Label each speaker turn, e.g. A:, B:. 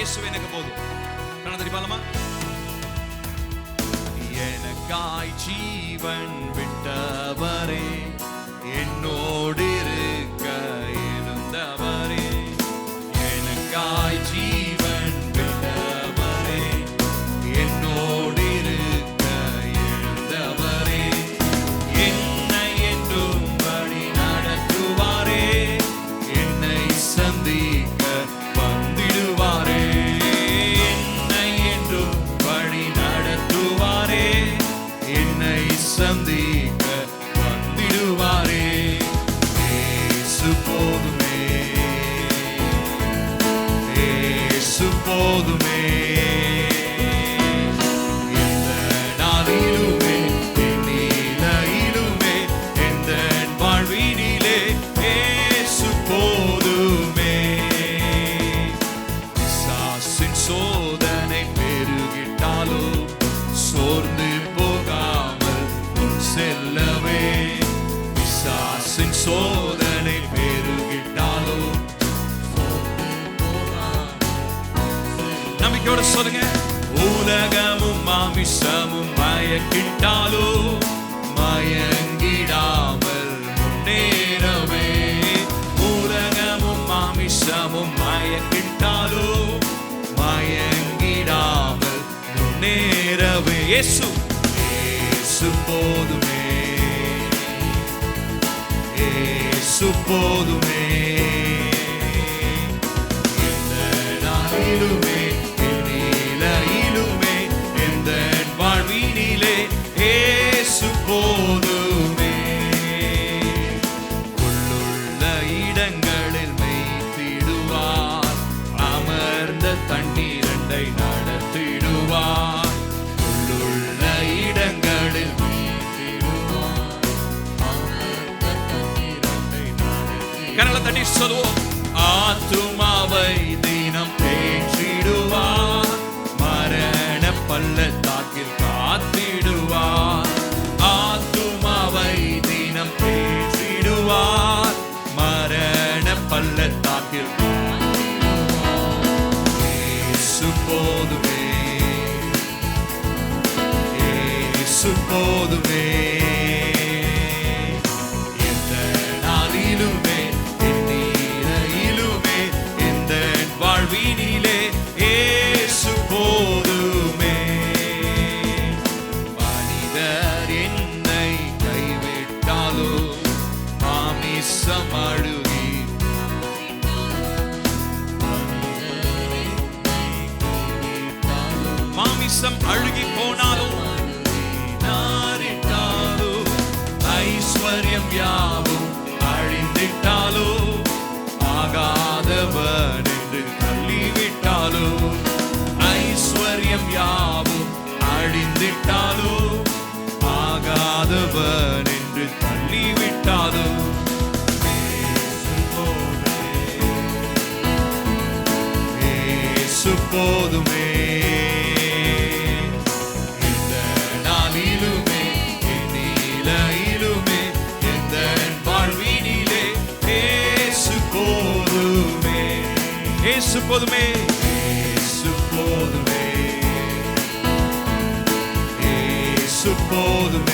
A: இயேசு எனக்கு போதும். தெரியுமா? எனக்காய் ஜீவன் விட்டவரே, என்னோடு இருக்க எழுந்தவரே, எனக்காய் ஜீவன் விட்டவரே, என்னோடு இருக்க எழுந்தவரே, என்னை என்றும் வழி நடத்துவாரே, என்னை சந்திக்க வந்திடுவாரே, என்னை என்றும் வழி நடத்துவாரே, என்னை சந்திக்க வந்திடுவாரே. இயேசு போதுமே, இயேசு போதுமே, இந்த நாளிலுமே நிலையிலுமே எந்த வாழ்வினிலே இயேசு போதுமே. பிசாசின் சோதனை பெருகிட்டாலோ சோர்ந்து போகாமல் முன் செல்லவே, பிசாசின் சோதனை பெருகிட்டாலோ நம்பிக்கையோட சொல்லுங்க. உலகமும் மாமிசமும் மயக்கிட்டாலோ மயங்கிடாமல் முன்னேறவே, உலகமும் மாமிசமும் மயக்கிட்டாலோ மயங்கிடாமல் முன்னேறவே. இயேசு இயேசு போதுமே, இயேசு போதுமே, இந்த நாளிலுமே நிலையிலுமே எந்த வாழ்வினிலே இயேசு போதுமே. உள்ளுள்ள இடங்களில் மேய்த்திடுவார், அமர்ந்த தண்ணீரண்டை நடத்திடுவார். உள்ளுள்ள இடங்களில் மேய்த்திடுவார், அமர்ந்த தண்ணீரண்டை நடத்திடுவார். கரங்களை தட்டி சொல்லுவோம். ஆத்துமாவை தினம் தேற்றிடுவார், மரண பள்ளத்தாக்கில் காத்திடுவார். ஆத்துமாவை தினம் தேற்றிடுவார், மரண பள்ளத்தாக்கில் காத்திடுவார். இயேசு போதுமே, இயேசு போதுமே, எந்த நாளிலுமே நிலையிலுமே எந்த வாழ்வினிலே இயேசு போதுமே. மனிதர் என்னை கைவிட்டாலோ மாமிசம் அழுகி, மாமிசம் அழுகி போனாலோ நாரிட்டாலோ, ஐஸ்வர்யம் யாவும் அழிந்திட்டாலோ, ஆகாதவன் என்று தள்ளிவிட்டாலோ, ஐஸ்வர்யம் யாவும் அழிந்திட்டாலோ, ஆகாதவன் என்று தள்ளிவிட்டாலோ, இயேசு போதுமே, இந்த நாளிலுமே நிலையிலுமே எந்த வாழ்வினிலே இயேசு போதுமே. இயேசு போதுமே, இயேசு போதுமே, இயேசு போதுமே.